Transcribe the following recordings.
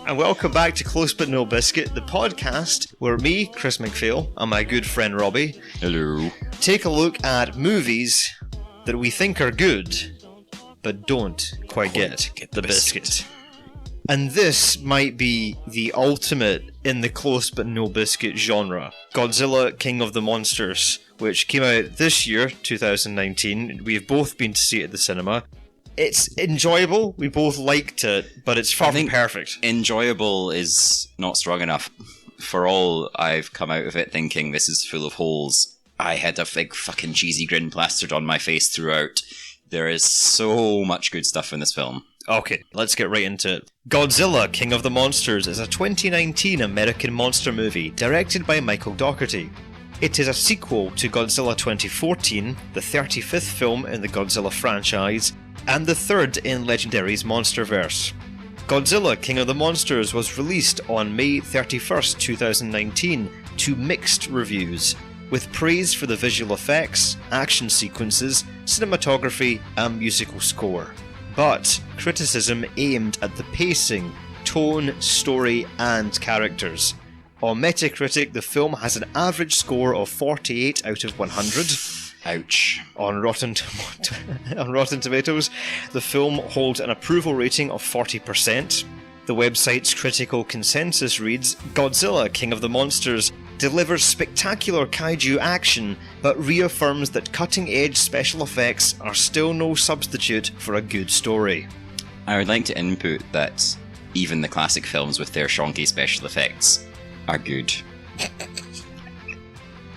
And welcome back to Close But No Biscuit, the podcast where me, Chris McPhail, and my good friend Robbie, hello, take a look at movies that we think are good, but don't quite get the biscuit. And this might be the ultimate in the Close But No Biscuit genre. Godzilla, King of the Monsters, which came out this year, 2019. We've both been to see it at the cinema. It's enjoyable, we both liked it, but it's far from perfect. Enjoyable is not strong enough. For all I've come out of it thinking this is full of holes, I had a big fucking cheesy grin plastered on my face throughout. There is so much good stuff in this film. Okay, let's get right into it. Godzilla, King of the Monsters is a 2019 American monster movie directed by Michael Dougherty. It is a sequel to Godzilla 2014, the 35th film in the Godzilla franchise, and the third in Legendary's Monsterverse. Godzilla, King of the Monsters was released on May 31st, 2019 to mixed reviews, with praise for the visual effects, action sequences, cinematography and musical score. But criticism aimed at the pacing, tone, story and characters. On Metacritic, the film has an average score of 48 out of 100. Ouch. On Rotten Tomatoes, the film holds an approval rating of 40%. The website's critical consensus reads, Godzilla, King of the Monsters delivers spectacular kaiju action, but reaffirms that cutting-edge special effects are still no substitute for a good story. I would like to input that even the classic films with their shonky special effects are good.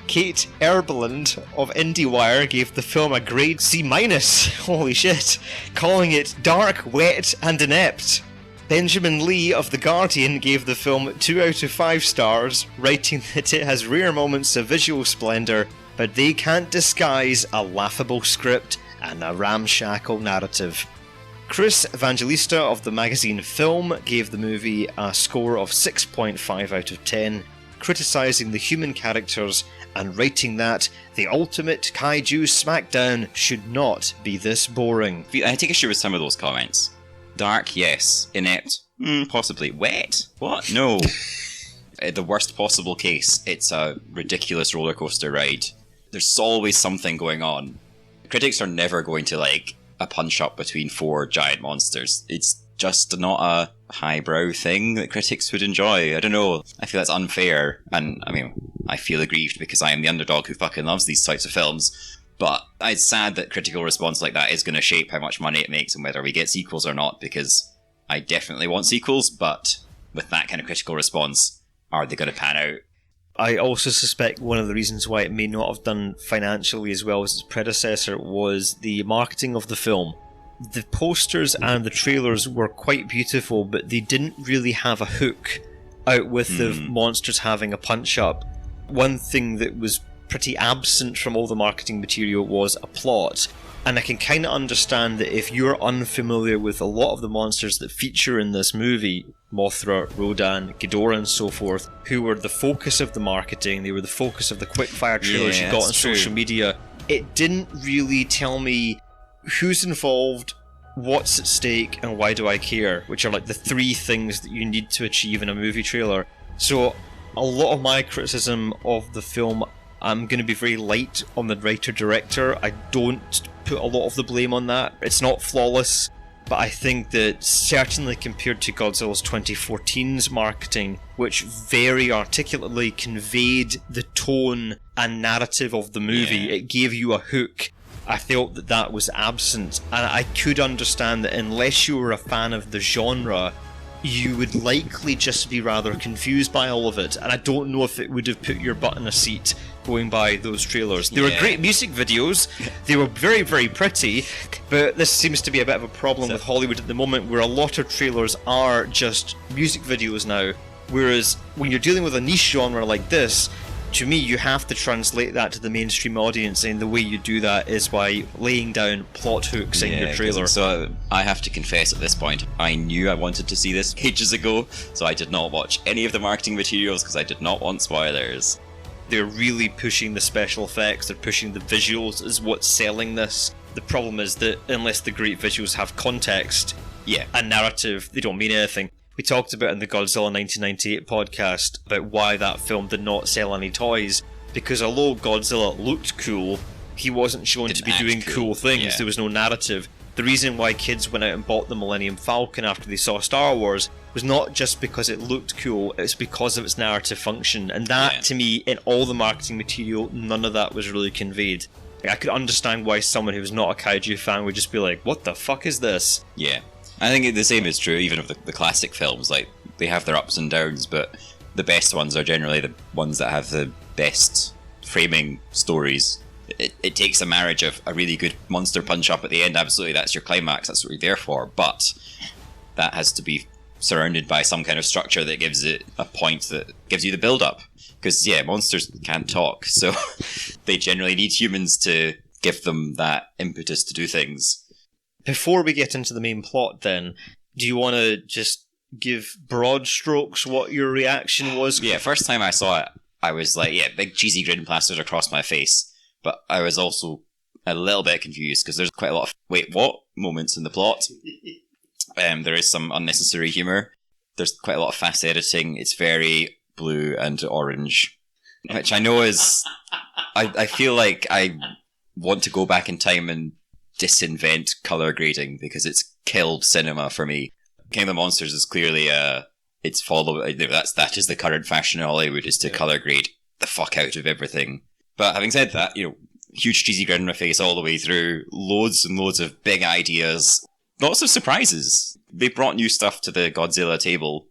Kate Erbland of IndieWire gave the film a grade C-, holy shit, calling it dark, wet and inept. Benjamin Lee of The Guardian gave the film 2 out of 5 stars, writing that it has rare moments of visual splendour, but they can't disguise a laughable script and a ramshackle narrative. Chris Evangelista of the magazine Film gave the movie a score of 6.5 out of 10, criticising the human characters and writing that the ultimate kaiju smackdown should not be this boring. I take issue with some of those comments. Dark, yes. Inept, possibly. Wet? What? No. The worst possible case, it's a ridiculous roller coaster ride. There's always something going on. Critics are never going to like a punch-up between 4 giant monsters. It's just not a highbrow thing that critics would enjoy. I don't know. I feel that's unfair. And, I mean, I feel aggrieved because I am the underdog who fucking loves these types of films. But it's sad that critical response like that is going to shape how much money it makes and whether we get sequels or not, because I definitely want sequels, but with that kind of critical response, are they going to pan out? I also suspect one of the reasons why it may not have done financially as well as its predecessor was the marketing of the film. The posters and the trailers were quite beautiful, but they didn't really have a hook out with the monsters having a punch-up. One thing that was pretty absent from all the marketing material was a plot. And I can kind of understand that if you're unfamiliar with a lot of the monsters that feature in this movie, Mothra, Rodan, Ghidorah and so forth, who were the focus of the marketing, they were the focus of the quickfire trailers you got on social media, it didn't really tell me who's involved, what's at stake, and why do I care, which are like the 3 things that you need to achieve in a movie trailer. So a lot of my criticism of the film, I'm going to be very light on the writer-director. I don't put a lot of the blame on that. It's not flawless, but I think that certainly compared to Godzilla's 2014's marketing, which very articulately conveyed the tone and narrative of the movie, it gave you a hook. I felt that that was absent, and I could understand that unless you were a fan of the genre, you would likely just be rather confused by all of it, and I don't know if it would have put your butt in a seat going by those trailers. They were great music videos, they were very, very pretty, but this seems to be a bit of a problem with Hollywood at the moment, where a lot of trailers are just music videos now, whereas when you're dealing with a niche genre like this, to me, you have to translate that to the mainstream audience, and the way you do that is by laying down plot hooks in your trailer. So I have to confess at this point, I knew I wanted to see this ages ago, so I did not watch any of the marketing materials because I did not want spoilers. They're really pushing the special effects, they're pushing the visuals is what's selling this. The problem is that unless the great visuals have context and narrative, they don't mean anything. We talked about in the Godzilla 1998 podcast about why that film did not sell any toys, because although Godzilla looked cool, he wasn't shown to be doing cool things. Yeah. There was no narrative. The reason why kids went out and bought the Millennium Falcon after they saw Star Wars was not just because it looked cool, it's because of its narrative function. And that, to me, in all the marketing material, none of that was really conveyed. Like, I could understand why someone who was not a kaiju fan would just be like, what the fuck is this? Yeah. I think the same is true even of the classic films. Like, they have their ups and downs, but the best ones are generally the ones that have the best framing stories. It takes a marriage of a really good monster punch up at the end. Absolutely, that's your climax. That's what you're there for. But that has to be surrounded by some kind of structure that gives it a point that gives you the build-up. Because, monsters can't talk, so they generally need humans to give them that impetus to do things. Before we get into the main plot, then, do you want to just give broad strokes what your reaction was? Yeah, first time I saw it, I was like, big cheesy grin plastered across my face. But I was also a little bit confused because there's quite a lot of wait, what moments in the plot. There is some unnecessary humour. There's quite a lot of fast editing. It's very blue and orange, which I know is... I feel like I want to go back in time and disinvent colour grading because it's killed cinema for me. King of the Monsters is clearly it's that is the current fashion in Hollywood, is to colour grade the fuck out of everything. But having said that, huge cheesy grin on my face all the way through, loads and loads of big ideas, lots of surprises. They brought new stuff to the Godzilla table,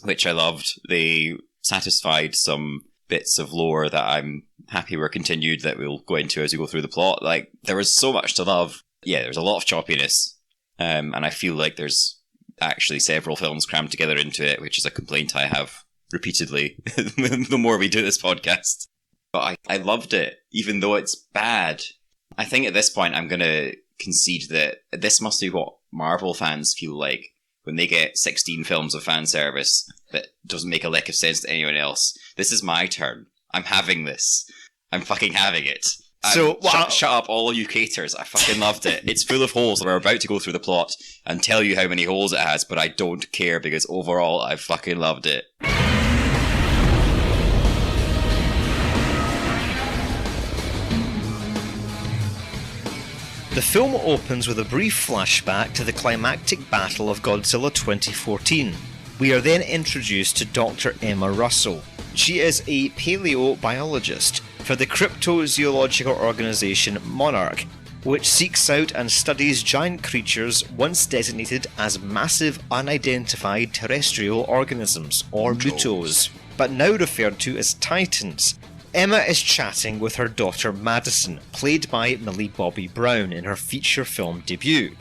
which I loved. They satisfied some bits of lore that I'm happy were continued that we'll go into as we go through the plot. Like, there was so much to love. Yeah, there's a lot of choppiness, and I feel like there's actually several films crammed together into it, which is a complaint I have repeatedly the more we do this podcast. But I loved it, even though it's bad. I think at this point I'm going to concede that this must be what Marvel fans feel like when they get 16 films of fan service that doesn't make a lick of sense to anyone else. This is my turn. I'm having this. I'm fucking having it. So shut up, all you haters. I fucking loved it. It's full of holes. We're about to go through the plot and tell you how many holes it has, but I don't care because overall I fucking loved it. The film opens with a brief flashback to the climactic battle of Godzilla 2014. We are then introduced to Dr. Emma Russell. She is a paleobiologist for the cryptozoological organisation MONARCH, which seeks out and studies giant creatures once designated as massive unidentified terrestrial organisms, or MUTOs, but now referred to as Titans. Emma is chatting with her daughter Madison, played by Millie Bobby Brown in her feature film debut.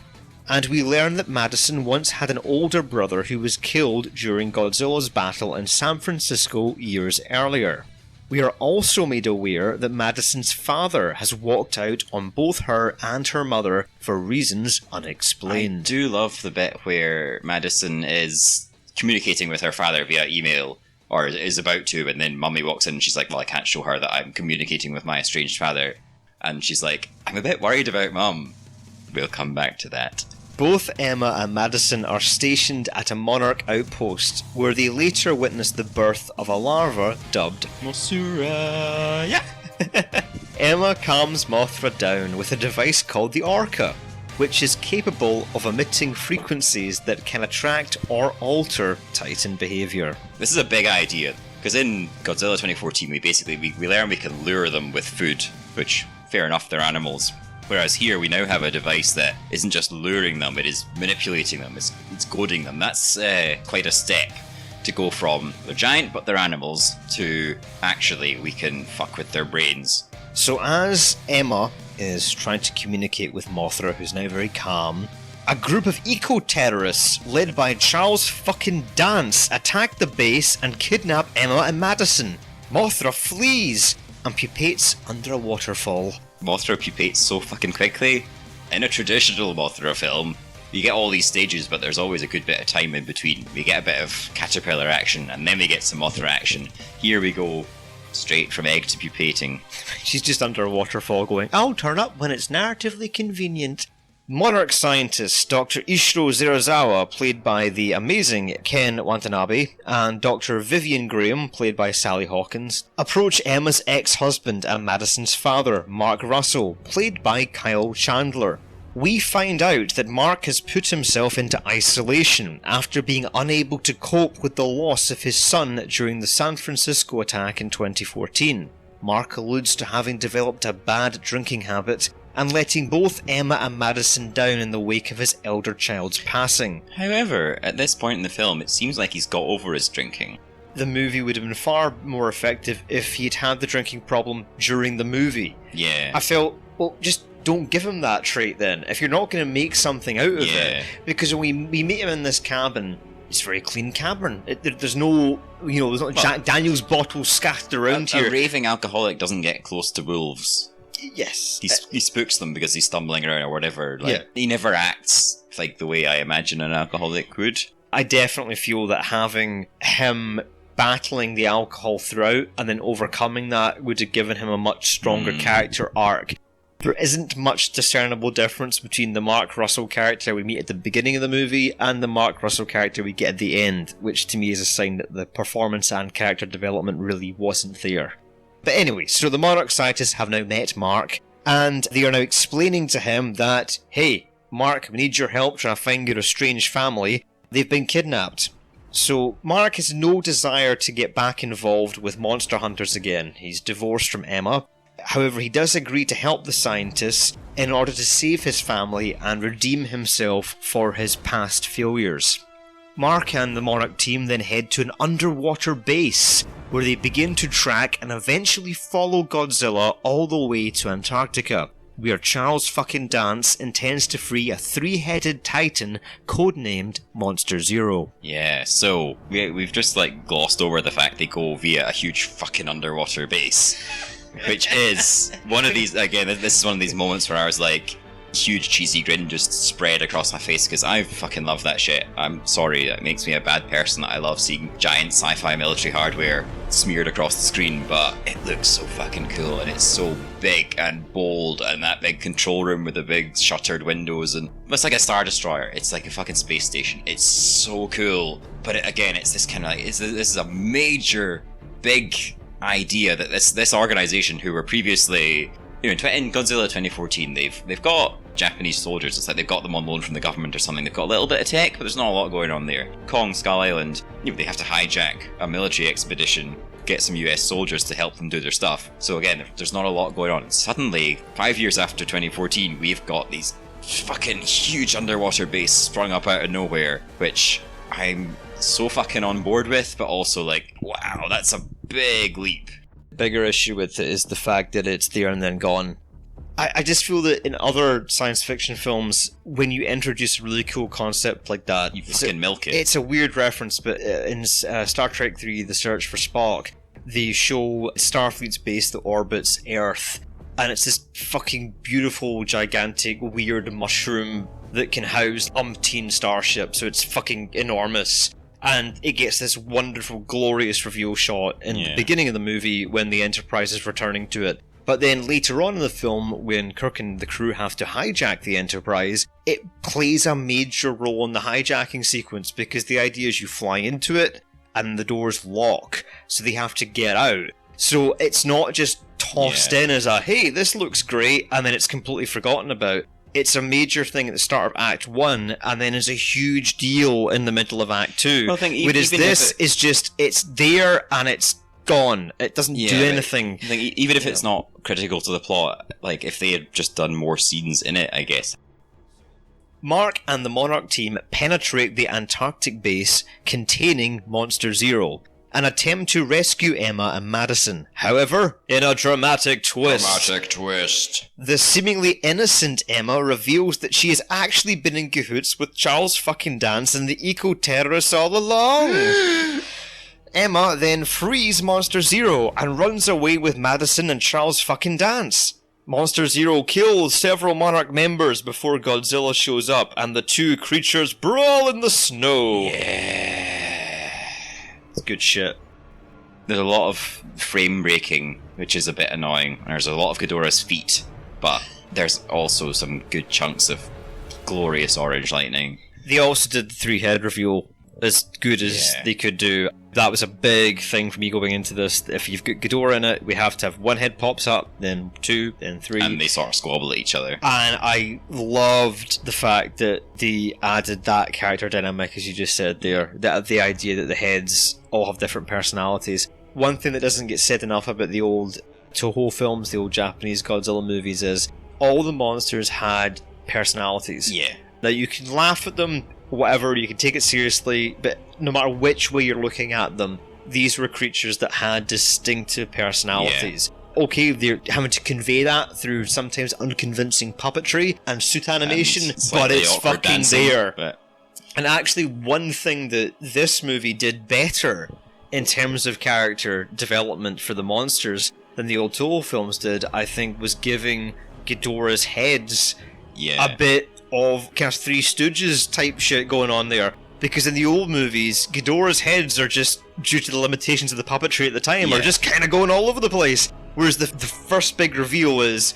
And we learn that Madison once had an older brother who was killed during Godzilla's battle in San Francisco years earlier. We are also made aware that Madison's father has walked out on both her and her mother for reasons unexplained. I do love the bit where Madison is communicating with her father via email, or is about to, and then Mummy walks in and she's like, well, I can't show her that I'm communicating with my estranged father. And she's like, I'm a bit worried about Mum. We'll come back to that. Both Emma and Madison are stationed at a Monarch outpost, where they later witness the birth of a larva dubbed Mosura. Yeah. Emma calms Mothra down with a device called the Orca, which is capable of emitting frequencies that can attract or alter Titan behaviour. This is a big idea, because in Godzilla 2014 we learn we can lure them with food, which, fair enough, they're animals. Whereas here we now have a device that isn't just luring them, it is manipulating them, it's goading them. That's quite a step to go from they're giant but they're animals to actually we can fuck with their brains. So as Emma is trying to communicate with Mothra, who's now very calm, a group of eco-terrorists led by Charles fucking Dance attack the base and kidnap Emma and Madison. Mothra flees and pupates under a waterfall. Mothra pupates so fucking quickly. In a traditional Mothra film, you get all these stages, but there's always a good bit of time in between. We get a bit of caterpillar action, and then we get some Mothra action. Here we go straight from egg to pupating. She's just under a waterfall going, I'll turn up when it's narratively convenient. Monarch scientists Dr. Ishiro Zerazawa, played by the amazing Ken Watanabe, and Dr. Vivian Graham, played by Sally Hawkins, approach Emma's ex-husband and Madison's father, Mark Russell, played by Kyle Chandler. We find out that Mark has put himself into isolation after being unable to cope with the loss of his son during the San Francisco attack in 2014. Mark alludes to having developed a bad drinking habit and letting both Emma and Madison down in the wake of his elder child's passing. However, at this point in the film, it seems like he's got over his drinking. The movie would have been far more effective if he'd had the drinking problem during the movie. Yeah. I felt, well, just don't give him that trait then, if you're not going to make something out of it. Because when we meet him in this cabin, it's a very clean cabin. There's no, there's not Jack Daniels bottles scattered around here. A raving alcoholic doesn't get close to wolves. Yes. He spooks them because he's stumbling around or whatever. Yeah. He never acts like the way I imagine an alcoholic would. I definitely feel that having him battling the alcohol throughout and then overcoming that would have given him a much stronger character arc. There isn't much discernible difference between the Mark Russell character we meet at the beginning of the movie and the Mark Russell character we get at the end, which to me is a sign that the performance and character development really wasn't there. But anyway, so the Monarch scientists have now met Mark, and they are now explaining to him that, hey, Mark, we need your help trying to find your estranged family. They've been kidnapped. So Mark has no desire to get back involved with monster hunters again. He's divorced from Emma. However, he does agree to help the scientists in order to save his family and redeem himself for his past failures. Mark and the Monarch team then head to an underwater base, where they begin to track and eventually follow Godzilla all the way to Antarctica, where Charles fucking Dance intends to free a three-headed titan codenamed Monster Zero. Yeah, so we've just glossed over the fact they go via a huge fucking underwater base, which is one of these, again, this is one of these moments where I was like, huge cheesy grin just spread across my face because I fucking love that shit. I'm sorry, that makes me a bad person that I love seeing giant sci-fi military hardware smeared across the screen, but it looks so fucking cool and it's so big and bold, and that big control room with the big shuttered windows, and it's like a Star Destroyer. It's like a fucking space station. It's so cool, but it's this kind of this is a major big idea that this organization who were previously, in Godzilla 2014, they've got Japanese soldiers. It's like they've got them on loan from the government or something. They've got a little bit of tech, but there's not a lot going on there. Skull Island, they have to hijack a military expedition, get some US soldiers to help them do their stuff. So again, there's not a lot going on. Suddenly, 5 years after 2014, we've got these fucking huge underwater base sprung up out of nowhere, which I'm so fucking on board with, but also wow, that's a big leap. Bigger issue with it is the fact that it's there and then gone. I just feel that in other science fiction films, when you introduce a really cool concept like that, you fucking milk it. It's a weird reference, but in Star Trek 3, The Search for Spock, they show Starfleet's base that orbits Earth, and it's this fucking beautiful, gigantic, weird mushroom that can house umpteen starships, so it's fucking enormous. And it gets this wonderful, glorious reveal shot in the beginning of the movie when the Enterprise is returning to it. But then later on in the film, when Kirk and the crew have to hijack the Enterprise, it plays a major role in the hijacking sequence, because the idea is you fly into it and the doors lock, so they have to get out. So it's not just tossed in as a, hey, this looks great, and then it's completely forgotten about. It's a major thing at the start of Act 1, and then is a huge deal in the middle of Act 2. Well, whereas this is just, it's there and it's gone. It doesn't do anything. Even if it's not critical to the plot, if they had just done more scenes in it, I guess. Mark and the Monarch team penetrate the Antarctic base containing Monster Zero and attempt to rescue Emma and Madison. However, in a dramatic twist, the seemingly innocent Emma reveals that she has actually been in cahoots with Charles fucking Dance and the eco-terrorists all along. Emma then frees Monster Zero and runs away with Madison and Charles fucking Dance. Monster Zero kills several Monarch members before Godzilla shows up, and the two creatures brawl in the snow. It's good shit. There's a lot of frame breaking, which is a bit annoying. There's a lot of Ghidorah's feet, but there's also some good chunks of glorious orange lightning. They also did the 3-head reveal as good as they could do. That was a big thing for me going into this. If you've got Ghidorah in it, we have to have one head pops up, then 2, then 3. And they sort of squabble at each other. And I loved the fact that they added that character dynamic, as you just said there. The idea that the heads all have different personalities. One thing that doesn't get said enough about the old Toho films, the old Japanese Godzilla movies, is all the monsters had personalities. Yeah. Now, you can laugh at them, whatever, you can take it seriously, but no matter which way you're looking at them, these were creatures that had distinctive personalities. Yeah. Okay, they're having to convey that through sometimes unconvincing puppetry and suit animation, but it's fucking dancing, there. But... And actually, one thing that this movie did better in terms of character development for the monsters than the old Toho films did, I think, was giving Ghidorah's heads a bit of kind of Three Stooges type shit going on there. Because in the old movies, Ghidorah's heads are just, due to the limitations of the puppetry at the time, are just kind of going all over the place. Whereas the first big reveal is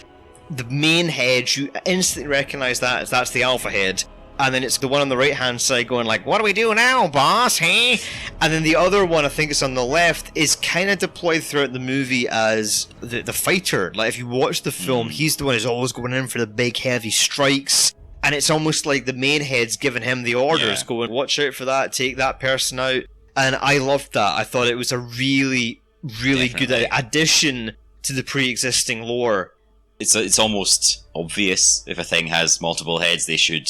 the main head, you instantly recognise that as that's the alpha head. And then it's the one on the right-hand side going like, what do we do now, boss, hey? And then the other one, I think it's on the left, is kind of deployed throughout the movie as the fighter. Like, if you watch the film, he's the one who's always going in for the big, heavy strikes. And it's almost like the main head's giving him the orders, going, watch out for that, take that person out. And I loved that. I thought it was a really, really good addition to the pre-existing lore. It's almost obvious if a thing has multiple heads, they should...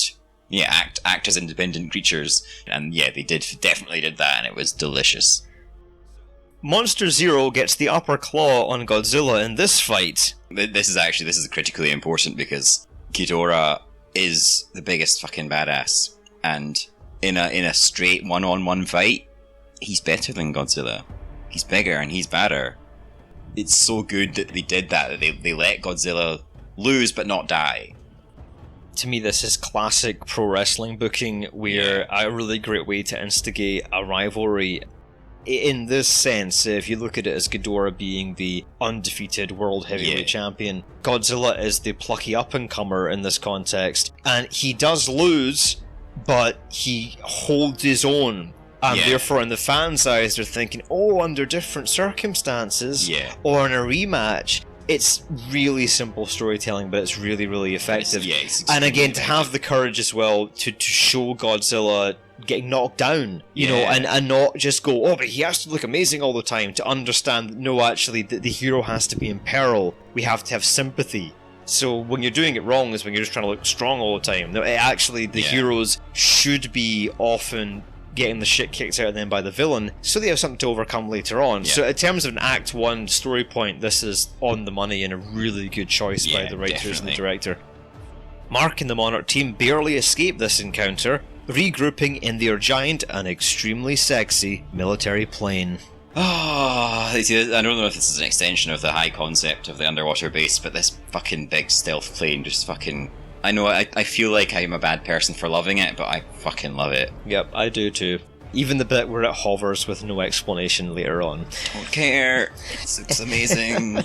act as independent creatures. And they definitely did that, and it was delicious. Monster Zero gets the upper claw on Godzilla in this fight. This is critically important because Ghidorah is the biggest fucking badass. And in a straight one-on-one fight, he's better than Godzilla. He's bigger and he's badder. It's so good that they did that they let Godzilla lose but not die. To me, this is classic pro wrestling booking, where a really great way to instigate a rivalry. In this sense, if you look at it as Ghidorah being the undefeated world heavyweight champion, Godzilla is the plucky up-and-comer in this context. And he does lose, but he holds his own. And therefore, in the fans' eyes, they're thinking, under different circumstances, or in a rematch, it's really simple storytelling, but it's really, really effective. And again, to have the courage as well to show Godzilla getting knocked down, you know, and not just go, but he has to look amazing all the time, to understand that, no, actually, the hero has to be in peril. We have to have sympathy. So when you're doing it wrong is when you're just trying to look strong all the time. No, actually, the heroes should be often getting the shit kicked out of them by the villain, so they have something to overcome later on. So in terms of an Act 1 story point, this is on the money and a really good choice by the writers and the director. Mark and the Monarch team barely escape this encounter, regrouping in their giant and extremely sexy military plane. I don't know if this is an extension of the high concept of the underwater base, but this fucking big stealth plane just fucking... I know, I feel like I'm a bad person for loving it, but I fucking love it. Yep, I do too. Even the bit where it hovers with no explanation later on. Don't care. It's amazing.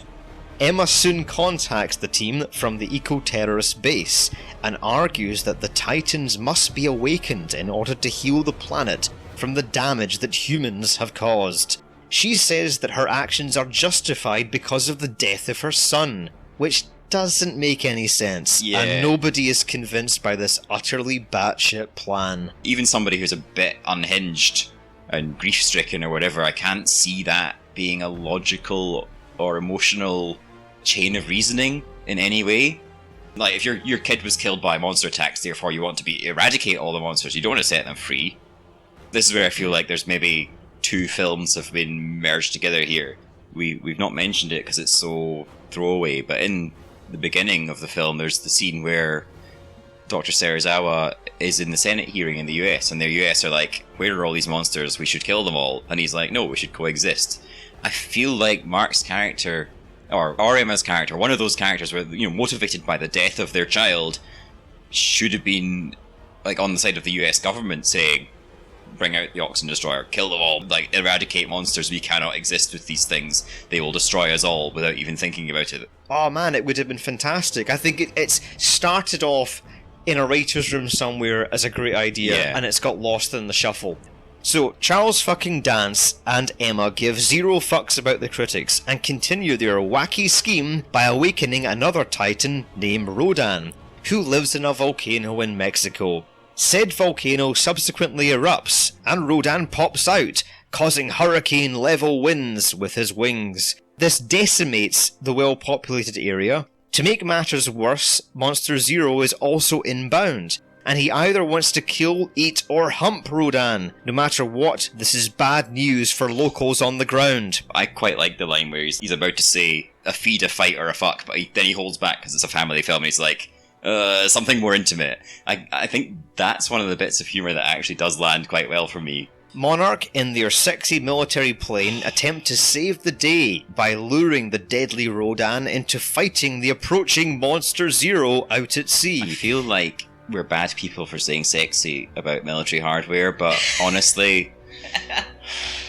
Emma soon contacts the team from the eco-terrorist base and argues that the Titans must be awakened in order to heal the planet from the damage that humans have caused. She says that her actions are justified because of the death of her son, which doesn't make any sense, and nobody is convinced by this utterly batshit plan. Even somebody who's a bit unhinged and grief-stricken or whatever, I can't see that being a logical or emotional chain of reasoning in any way. Like, if your kid was killed by monster attacks, therefore you want to eradicate all the monsters, you don't want to set them free. This is where I feel like there's maybe two films have been merged together here. We've not mentioned it because it's so throwaway, but in the beginning of the film, there's the scene where Dr. Serizawa is in the Senate hearing in the US, and the US are like, where are all these monsters? We should kill them all. And he's like, no, we should coexist. I feel like Mark's character, or Emma's character, one of those characters were, motivated by the death of their child, should have been like on the side of the US government saying, bring out the Oxen Destroyer, kill them all, like, eradicate monsters, we cannot exist with these things, they will destroy us all, without even thinking about it. Oh man, it would have been fantastic. I think it's started off in a writer's room somewhere as a great idea, and it's got lost in the shuffle. So, Charles fucking Dance and Emma give zero fucks about the critics and continue their wacky scheme by awakening another Titan named Rodan, who lives in a volcano in Mexico. Said volcano subsequently erupts, and Rodan pops out, causing hurricane-level winds with his wings. This decimates the well-populated area. To make matters worse, Monster Zero is also inbound, and he either wants to kill, eat, or hump Rodan. No matter what, this is bad news for locals on the ground. I quite like the line where he's about to say a feed, a fight, or a fuck, but then he holds back because it's a family film, and he's like, something more intimate. I think that's one of the bits of humour that actually does land quite well for me. Monarch, in their sexy military plane, attempt to save the day by luring the deadly Rodan into fighting the approaching Monster Zero out at sea. I feel like we're bad people for saying sexy about military hardware, but honestly,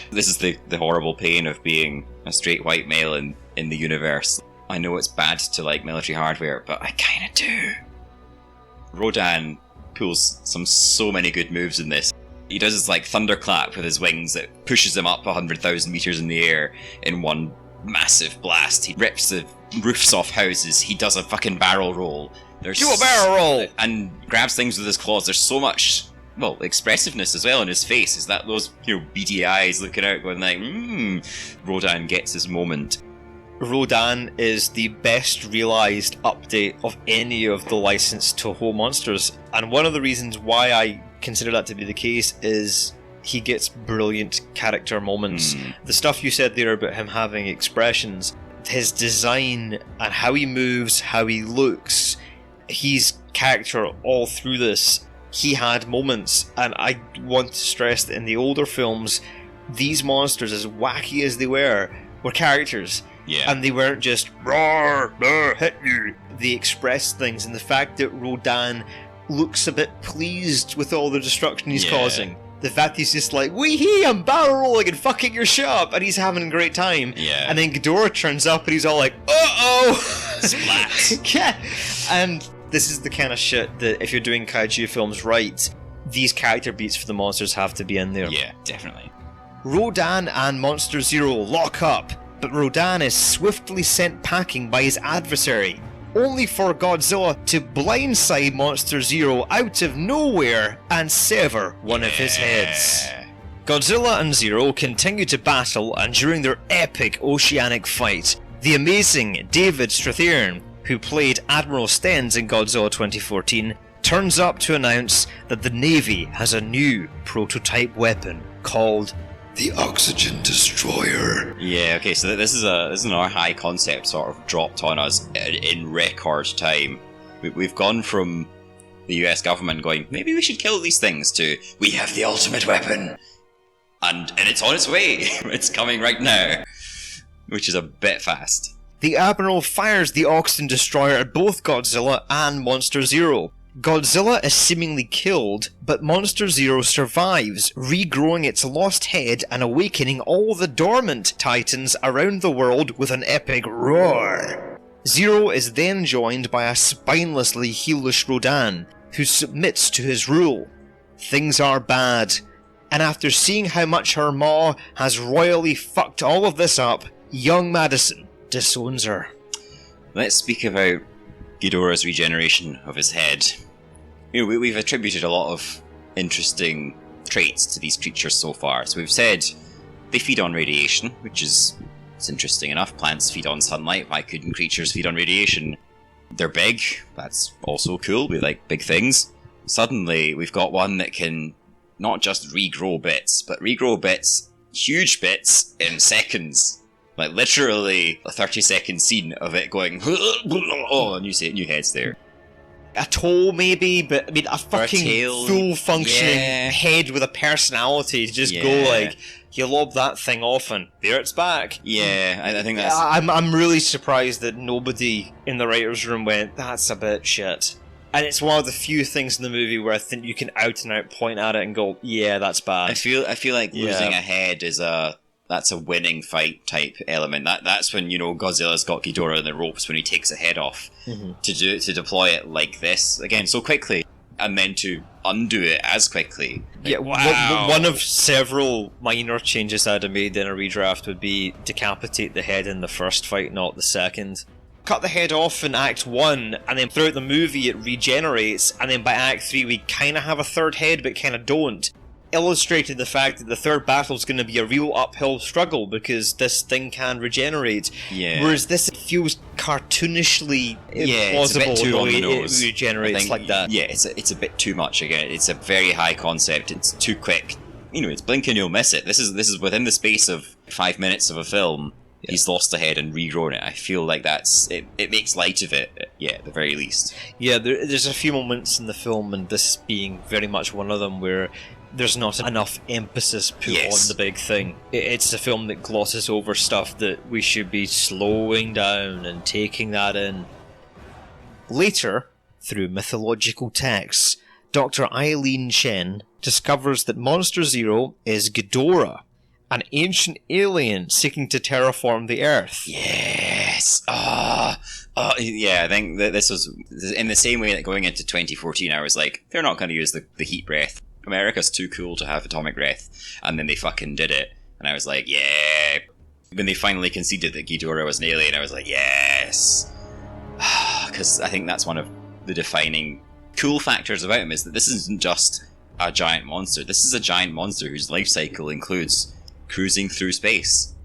this is the horrible pain of being a straight white male in the universe. I know it's bad to like military hardware, but I kinda do. Rodan pulls so many good moves in this. He does his like thunderclap with his wings that pushes him up 100,000 meters in the air in one massive blast. He rips the roofs off houses. He does a fucking barrel roll. Do a barrel roll! And grabs things with his claws. There's so much, well, expressiveness as well in his face. Is that those, beady eyes looking out going like, Rodan gets his moment. Rodan is the best realised update of any of the licensed Toho monsters. And one of the reasons why I consider that to be the case is he gets brilliant character moments. The stuff you said there about him having expressions, his design and how he moves, how he looks, his character all through this, he had moments. And I want to stress that in the older films, these monsters, as wacky as they were characters. Yeah. And they weren't just roar, roar, hit you. They expressed things, and the fact that Rodan looks a bit pleased with all the destruction he's causing. The fact he's just like, wee-hee, I'm barrel rolling and fucking your shit up, and he's having a great time. Yeah. And then Ghidorah turns up and he's all like, uh-oh! Splat. Yeah. And this is the kind of shit that if you're doing kaiju films right, these character beats for the monsters have to be in there. Yeah, definitely. Rodan and Monster Zero lock up, but Rodan is swiftly sent packing by his adversary, only for Godzilla to blindside Monster Zero out of nowhere and sever one of his heads. Godzilla and Zero continue to battle, and during their epic oceanic fight, the amazing David Strathairn, who played Admiral Stenz in Godzilla 2014, turns up to announce that the Navy has a new prototype weapon called the Oxygen Destroyer. Yeah, okay, so this is another high concept sort of dropped on us in record time. We've gone from the US government going, maybe we should kill these things, to, we have the ultimate weapon. And it's on its way. It's coming right now. Which is a bit fast. The Admiral fires the Oxygen Destroyer at both Godzilla and Monster Zero. Godzilla is seemingly killed, but Monster Zero survives, regrowing its lost head and awakening all the dormant titans around the world with an epic roar. Zero is then joined by a spinelessly heelish Rodan, who submits to his rule. Things are bad, and after seeing how much her maw has royally fucked all of this up, young Madison disowns her. Let's speak about Ghidorah's regeneration of his head. We've attributed a lot of interesting traits to these creatures so far. So we've said they feed on radiation, which is interesting enough. Plants feed on sunlight. Why couldn't creatures feed on radiation? They're big. That's also cool. We like big things. Suddenly, we've got one that can not just regrow bits, but regrow bits, huge bits, in seconds. Like literally a 30-second scene of it going, oh, new head's there. A toe maybe, but I mean a fucking full functioning head with a personality to just go like, you lob that thing off and there it's back. Yeah, I think that's... I'm really surprised that nobody in the writer's room went, that's a bit shit. And it's one of the few things in the movie where I think you can out and out point at it and go, yeah, that's bad. I feel like losing a head is a That's a winning fight type element. That's when, Godzilla's got Ghidorah in the ropes when he takes the head off. To deploy it like this again so quickly, and then to undo it as quickly. Yeah, wow. One of several minor changes I'd have made in a redraft would be decapitate the head in the first fight, not the second. Cut the head off in Act 1, and then throughout the movie it regenerates, and then by Act 3 we kind of have a third head, but kind of don't. Illustrated the fact that the third battle is going to be a real uphill struggle because this thing can regenerate. Yeah. Whereas this feels cartoonishly it's a bit too on the nose. It regenerates like that. Yeah, it's a bit too much again. It's a very high concept. It's too quick. It's blink and you'll miss it. This is within the space of 5 minutes of a film. Yeah. He's lost the head and regrown it. I feel like it makes light of it, at the very least. Yeah, there's a few moments in the film, and this being very much one of them, where there's not enough emphasis put on the big thing. It's a film that glosses over stuff that we should be slowing down and taking that in. Later, through mythological texts, Dr. Eileen Shen discovers that Monster Zero is Ghidorah, an ancient alien seeking to terraform the Earth. Yes! I think that this was in the same way that going into 2014 I was like, they're not going to use the heat breath. America's too cool to have atomic breath. And then they fucking did it. And I was like, yeah. When they finally conceded that Ghidorah was an alien, I was like, yes. Because I think that's one of the defining cool factors about him, is that this isn't just a giant monster. This is a giant monster whose life cycle includes cruising through space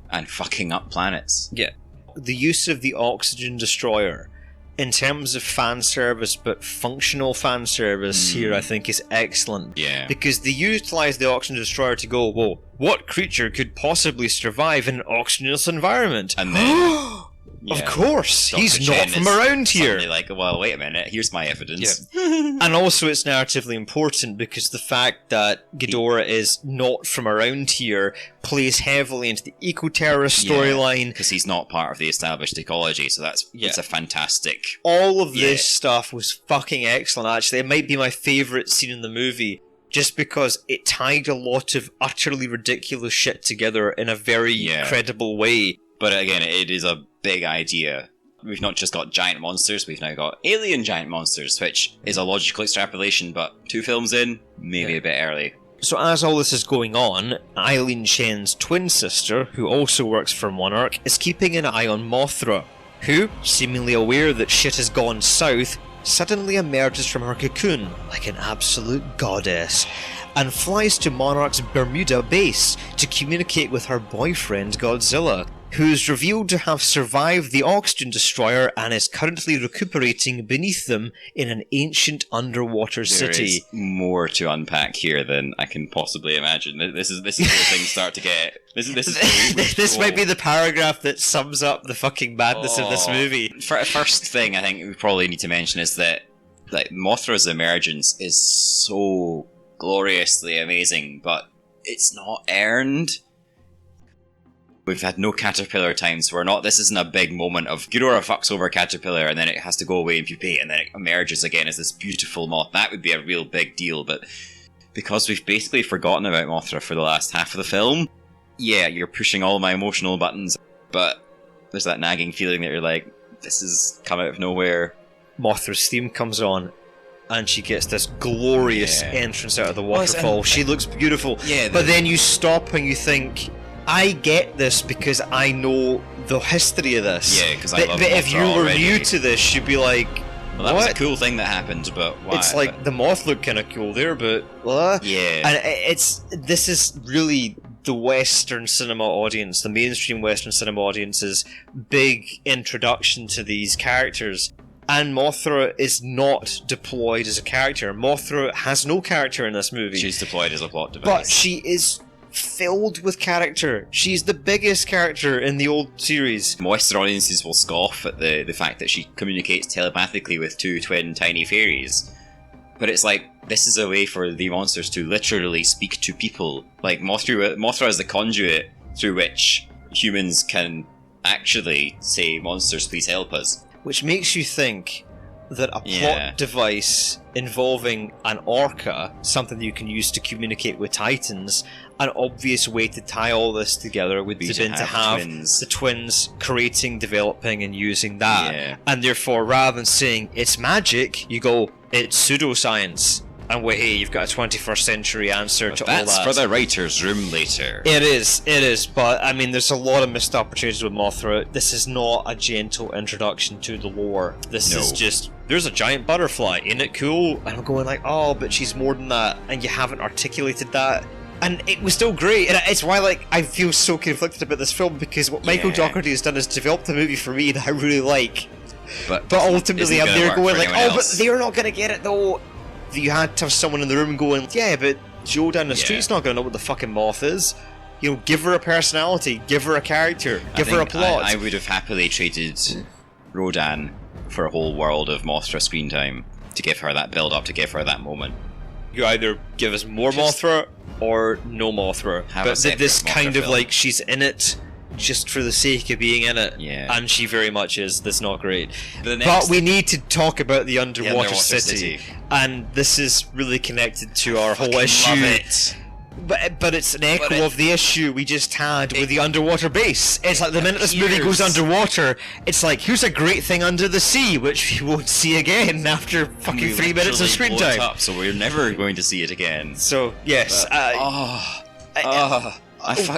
and fucking up planets. Yeah. The use of the oxygen destroyer, in terms of fan service, but functional fan service here, I think is excellent. Yeah. Because they utilise the oxygen destroyer to go, whoa, what creature could possibly survive in an oxygenless environment? And then... Of course, Dr. he's Chen not from around here. Like, well, wait a minute, here's my evidence. Yeah. And also it's narratively important because the fact that Ghidorah is not from around here plays heavily into the eco-terrorist storyline. Because he's not part of the established ecology, so it's a fantastic... All of this stuff was fucking excellent, actually. It might be my favourite scene in the movie, just because it tied a lot of utterly ridiculous shit together in a very credible way. But again, it is a big idea. We've not just got giant monsters, we've now got alien giant monsters, which is a logical extrapolation, but 2 films in, maybe a bit early. So as all this is going on, Eileen Shen's twin sister, who also works for Monarch, is keeping an eye on Mothra, who, seemingly aware that shit has gone south, suddenly emerges from her cocoon like an absolute goddess, and flies to Monarch's Bermuda base to communicate with her boyfriend Godzilla, who is revealed to have survived the oxygen destroyer and is currently recuperating beneath them in an ancient underwater city. There is more to unpack here than I can possibly imagine. This is where things start to get... This might be the paragraph that sums up the fucking madness of this movie. First thing I think we probably need to mention is that Mothra's emergence is so gloriously amazing, but it's not earned. We've had no caterpillar time, so this isn't a big moment of Ghidorah fucks over a caterpillar and then it has to go away and pupate and then it emerges again as this beautiful moth. That would be a real big deal, but because we've basically forgotten about Mothra for the last half of the film, you're pushing all my emotional buttons, but there's that nagging feeling that you're like, this has come out of nowhere. Mothra's theme comes on, and she gets this glorious entrance out of the waterfall. She looks beautiful, but then you stop and you think... I get this because I know the history of this. Yeah, because I love But Mothra if you were already. new to this, you'd be like, well, that was a cool thing that happened, but why? It's like, the moth looked kind of cool there, but what? Yeah. And this is really the Western cinema audience, the mainstream Western cinema audience's big introduction to these characters. And Mothra is not deployed as a character. Mothra has no character in this movie. She's deployed as a plot device. But she is filled with character. She's the biggest character in the old series. Western audiences will scoff at the fact that she communicates telepathically with 2 twin tiny fairies. But it's like, this is a way for the monsters to literally speak to people. Like, Mothra is the conduit through which humans can actually say, monsters, please help us. Which makes you think that a plot device involving an orca, something that you can use to communicate with titans, an obvious way to tie all this together would have been to have the twins creating, developing, and using that. Yeah. And therefore, rather than saying it's magic, you go, it's pseudoscience. And hey, you've got a 21st century answer to all that. That's for the writer's room later. It is, but I mean, there's a lot of missed opportunities with Mothra. This is not a gentle introduction to the lore. This is just, there's a giant butterfly, isn't it cool? And I'm going like, oh, but she's more than that, and you haven't articulated that. And it was still great, and it's why like I feel so conflicted about this film, because what Michael Dougherty has done is developed a movie for me that I really like. But ultimately I'm there going like, oh, but they're not going to get it though. You had to have someone in the room going, yeah, but Joe down the street's not going to know what the fucking moth is. You know, give her a personality, give her a character, give her a plot. I would have happily traded Rodan for a whole world of Mothra screen time to give her that build up, to give her that moment. You either give us more Mothra or no Mothra. But this kind of like, she's in it just for the sake of being in it, and she very much is. That's not great. But we need to talk about the underwater city, and this is really connected to our whole issue. Love it. But it's an echo of the issue we just had with the underwater base. It's like the minute this movie goes underwater, it's like, here's a great thing under the sea, which we won't see again after fucking 3 minutes of screen time. Up, so we're never going to see it again. So yes,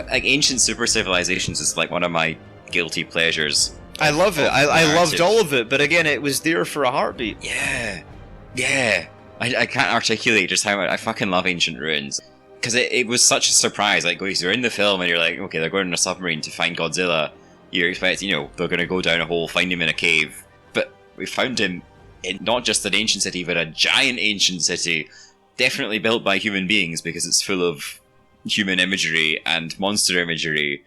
like Ancient Super Civilizations is like one of my guilty pleasures. I love it. I loved all of it, but again, it was there for a heartbeat. Yeah. I can't articulate just how much I fucking love Ancient Ruins. Because it was such a surprise. Like, you're in the film and you're like, okay, they're going on a submarine to find Godzilla. You're expecting, they're going to go down a hole, find him in a cave. But we found him in not just an ancient city, but a giant ancient city. Definitely built by human beings, because it's full of human imagery and monster imagery.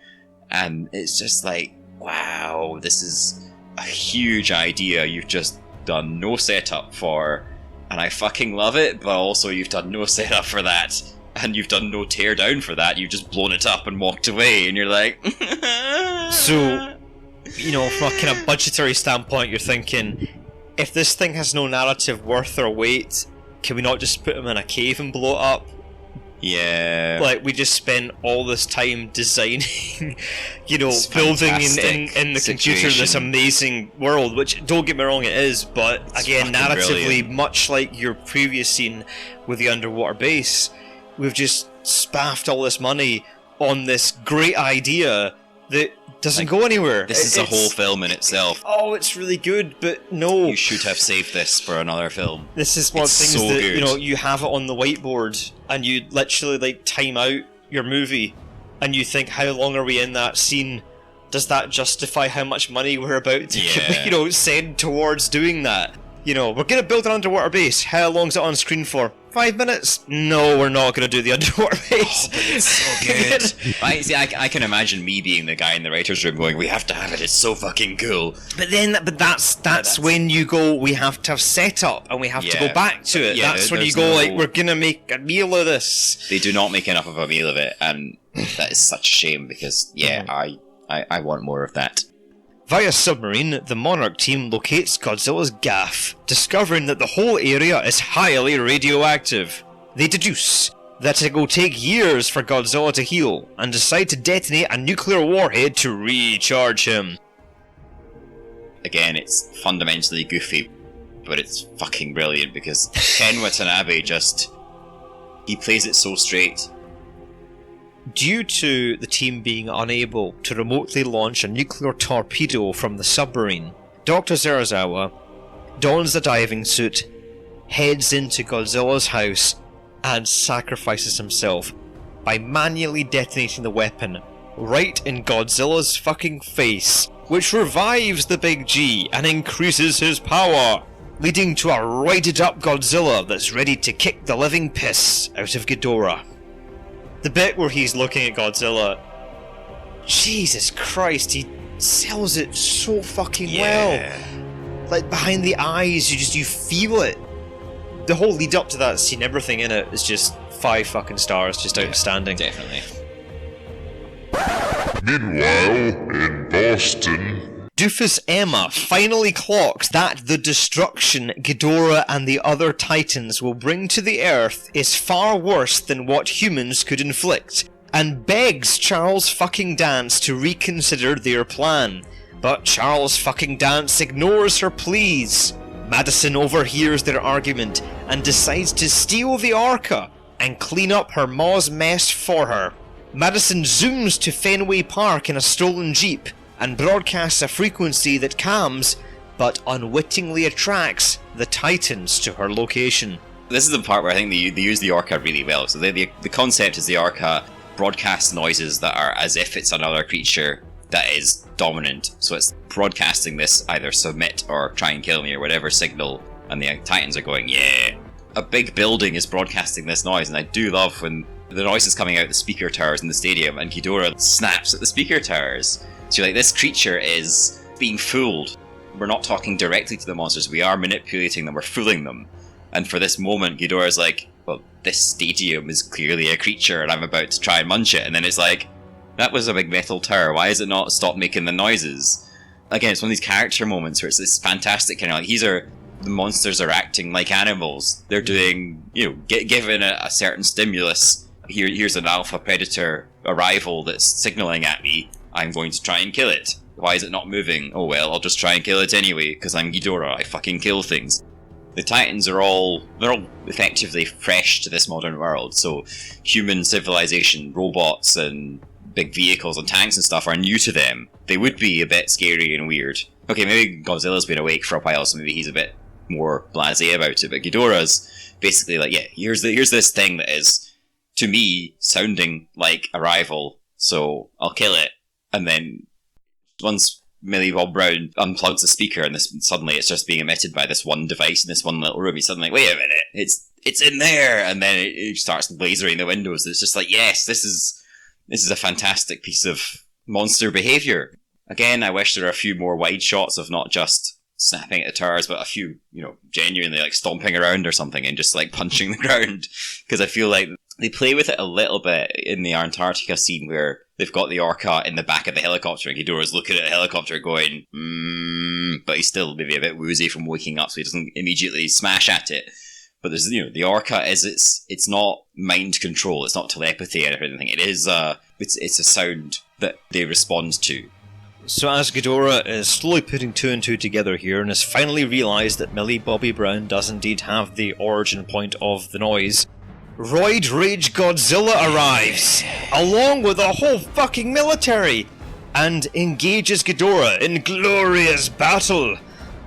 And it's just like, wow, this is a huge idea you've just done no setup for. And I fucking love it, but also you've done no setup for that. And you've done no tear down for that. You've just blown it up and walked away, and you're like... So, from a kind of budgetary standpoint, you're thinking, if this thing has no narrative worth or weight, can we not just put him in a cave and blow it up? Yeah. Like, we just spent all this time designing, building in the computer this amazing world, which, don't get me wrong, it is, but it's again, narratively, brilliant. Much like your previous scene with the underwater base, we've just spaffed all this money on this great idea that doesn't go anywhere. This is a whole film in itself. Oh, it's really good, but no. You should have saved this for another film. This is one of the things that, you have it on the whiteboard and you literally time out your movie and you think, how long are we in that scene? Does that justify how much money we're about to send towards doing that? We're going to build an underwater base. How long's it on screen for? 5 minutes? No, we're not going to do the underwater base. Oh, but it's so good. I can imagine me being the guy in the writer's room going, we have to have it, it's so fucking cool. But that's when you go, we have to have setup, and we have to go back to it. That's when you go, we're going to make a meal of this. They do not make enough of a meal of it, and that is such a shame, because, I want more of that. Via submarine, the Monarch team locates Godzilla's gaff, discovering that the whole area is highly radioactive. They deduce that it will take years for Godzilla to heal, and decide to detonate a nuclear warhead to recharge him. Again, it's fundamentally goofy, but it's fucking brilliant, because Ken Watanabe he plays it so straight. Due to the team being unable to remotely launch a nuclear torpedo from the submarine, Dr. Zerazawa dons the diving suit, heads into Godzilla's house, and sacrifices himself by manually detonating the weapon right in Godzilla's fucking face, which revives the Big G and increases his power, leading to a roided up Godzilla that's ready to kick the living piss out of Ghidorah. The bit where he's looking at Godzilla, Jesus Christ, he sells it so fucking well. Like, behind the eyes, you feel it. The whole lead up to that scene, everything in it is just 5 fucking stars, just outstanding. Definitely. Meanwhile, in Boston... Doofus Emma finally clocks that the destruction Ghidorah and the other titans will bring to the Earth is far worse than what humans could inflict, and begs Charles fucking Dance to reconsider their plan. But Charles fucking Dance ignores her pleas. Madison overhears their argument and decides to steal the Orca and clean up her ma's mess for her. Madison zooms to Fenway Park in a stolen Jeep and broadcasts a frequency that calms but unwittingly attracts the Titans to her location. This is the part where I think they use the Orca really well. So the concept is the Orca broadcasts noises that are as if it's another creature that is dominant. So it's broadcasting this either submit or try and kill me or whatever signal, and the Titans are going, yeah. A big building is broadcasting this noise, and I do love when the noise is coming out the speaker towers in the stadium and Ghidorah snaps at the speaker towers. So you're like, this creature is being fooled. We're not talking directly to the monsters, we are manipulating them, we're fooling them. And for this moment, Ghidorah's like, well, this stadium is clearly a creature and I'm about to try and munch it. And then it's like, that was a big metal tower, why is it not stop making the noises? Again, it's one of these character moments where it's this fantastic kind of like, the monsters are acting like animals. They're doing, given a certain stimulus. Here's an alpha predator arrival that's signaling at me. I'm going to try and kill it. Why is it not moving? Oh well, I'll just try and kill it anyway, because I'm Ghidorah, I fucking kill things. The Titans they're all effectively fresh to this modern world, so human civilization, robots and big vehicles and tanks and stuff are new to them. They would be a bit scary and weird. Okay, maybe Godzilla's been awake for a while, so maybe he's a bit more blasé about it, but Ghidorah's basically like, yeah, here's this thing that is, to me, sounding like a rival, so I'll kill it. And then once Millie Bob Brown unplugs the speaker and suddenly it's just being emitted by this one device in this one little room, he's suddenly like, wait a minute, it's in there, and then it starts lasering the windows. It's just like, yes, this is a fantastic piece of monster behaviour. Again, I wish there were a few more wide shots of not just snapping at the towers, but a few, genuinely like stomping around or something and just like punching the ground. Because I feel like they play with it a little bit in the Antarctica scene where they've got the Orca in the back of the helicopter and Ghidorah's looking at the helicopter going, but he's still maybe a bit woozy from waking up, so he doesn't immediately smash at it. But there's, the Orca is, it's not mind control, it's not telepathy or anything. It is, it's a sound that they respond to. So as Ghidorah is slowly putting two and two together here and has finally realised that Millie Bobby Brown does indeed have the origin point of the noise, Roid Rage Godzilla arrives, along with a whole fucking military, and engages Ghidorah in glorious battle.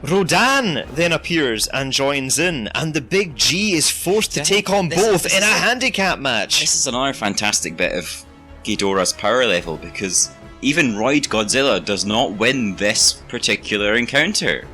Rodan then appears and joins in, and the big G is forced to take on both in a handicap match. This is another fantastic bit of Ghidorah's power level, because even Roid Godzilla does not win this particular encounter.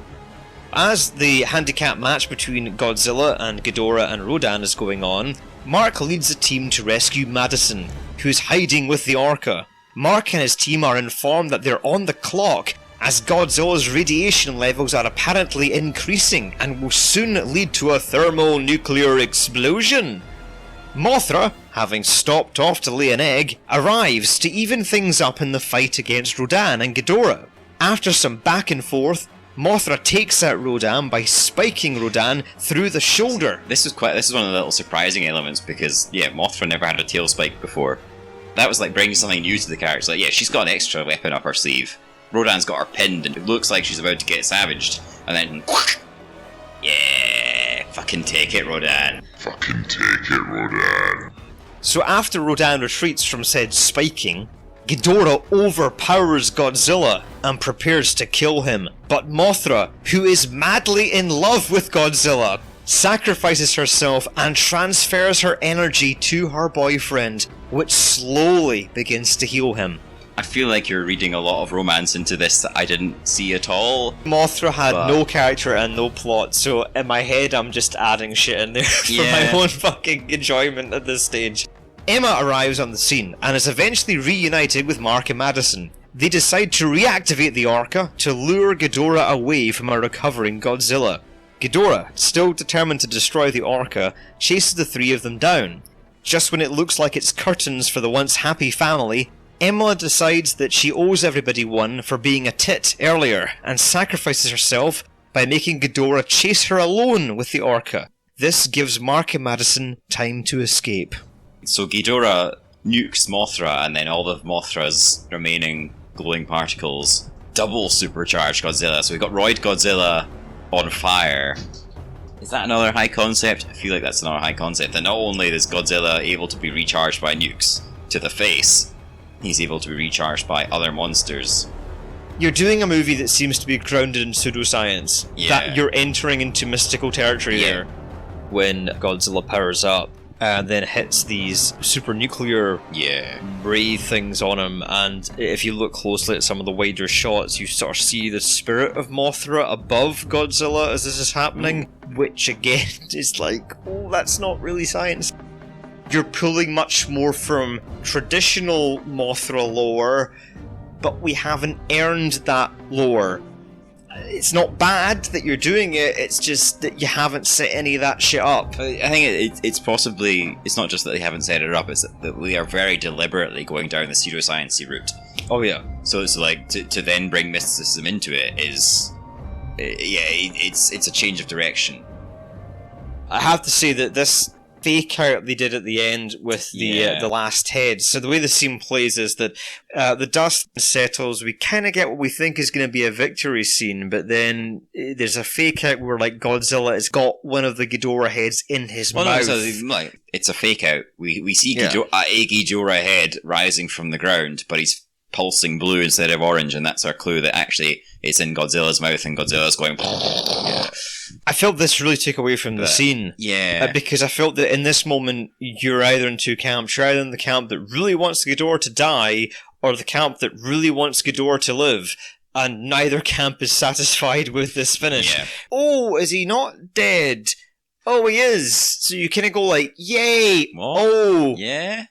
As the handicap match between Godzilla and Ghidorah and Rodan is going on, Mark leads the team to rescue Madison, who's hiding with the Orca. Mark and his team are informed that they're on the clock, as Godzilla's radiation levels are apparently increasing and will soon lead to a thermonuclear explosion. Mothra, having stopped off to lay an egg, arrives to even things up in the fight against Rodan and Ghidorah. After some back and forth, Mothra takes out Rodan by spiking Rodan through the shoulder. This is one of the little surprising elements because, Mothra never had a tail spike before. That was like bringing something new to the character. Like, she's got an extra weapon up her sleeve. Rodan's got her pinned and it looks like she's about to get savaged. And then, yeah, fucking take it, Rodan. Fucking take it, Rodan. So after Rodan retreats from said spiking, Ghidorah overpowers Godzilla and prepares to kill him, but Mothra, who is madly in love with Godzilla, sacrifices herself and transfers her energy to her boyfriend, which slowly begins to heal him. I feel like you're reading a lot of romance into this that I didn't see at all. Mothra had no character and no plot, so in my head I'm just adding shit in there for my own fucking enjoyment at this stage. Emma arrives on the scene and is eventually reunited with Mark and Madison. They decide to reactivate the Orca to lure Ghidorah away from a recovering Godzilla. Ghidorah, still determined to destroy the Orca, chases the three of them down. Just when it looks like it's curtains for the once happy family, Emma decides that she owes everybody one for being a tit earlier and sacrifices herself by making Ghidorah chase her alone with the Orca. This gives Mark and Madison time to escape. So Ghidorah nukes Mothra, and then all of Mothra's remaining glowing particles double supercharge Godzilla. So we've got Roid Godzilla on fire. Is that another high concept? I feel like that's another high concept. That not only is Godzilla able to be recharged by nukes to the face, he's able to be recharged by other monsters. You're doing a movie that seems to be grounded in pseudoscience. Yeah. That you're entering into mystical territory there. When Godzilla powers up and then hits these super nuclear ray things on him, and if you look closely at some of the wider shots, you sort of see the spirit of Mothra above Godzilla as this is happening, which again is like, oh, that's not really science. You're pulling much more from traditional Mothra lore, but we haven't earned that lore. It's not bad that you're doing it, it's just that you haven't set any of that shit up. I think it's possibly, it's not just that they haven't set it up, it's that we are very deliberately going down the pseudoscience route. Oh yeah. So it's like, to then bring mysticism into it is, it's a change of direction. I have to say that this fake out they did at the end with the last head. So the way the scene plays is that the dust settles, we kind of get what we think is going to be a victory scene, but then there's a fake out where like Godzilla has got one of the Ghidorah heads in his mouth. No, so, it's a fake out. We see a Ghidorah head rising from the ground, but he's pulsing blue instead of orange, and that's our clue that actually it's in Godzilla's mouth and Godzilla's going... I felt this really took away from the scene. Yeah. Because I felt that in this moment, you're either in two camps. You're either in the camp that really wants Ghidorah to die, or the camp that really wants Ghidorah to live. And neither camp is satisfied with this finish. Yeah. Oh, is he not dead? Oh, he is. So you kind of go like, yay! What? Oh! Yeah.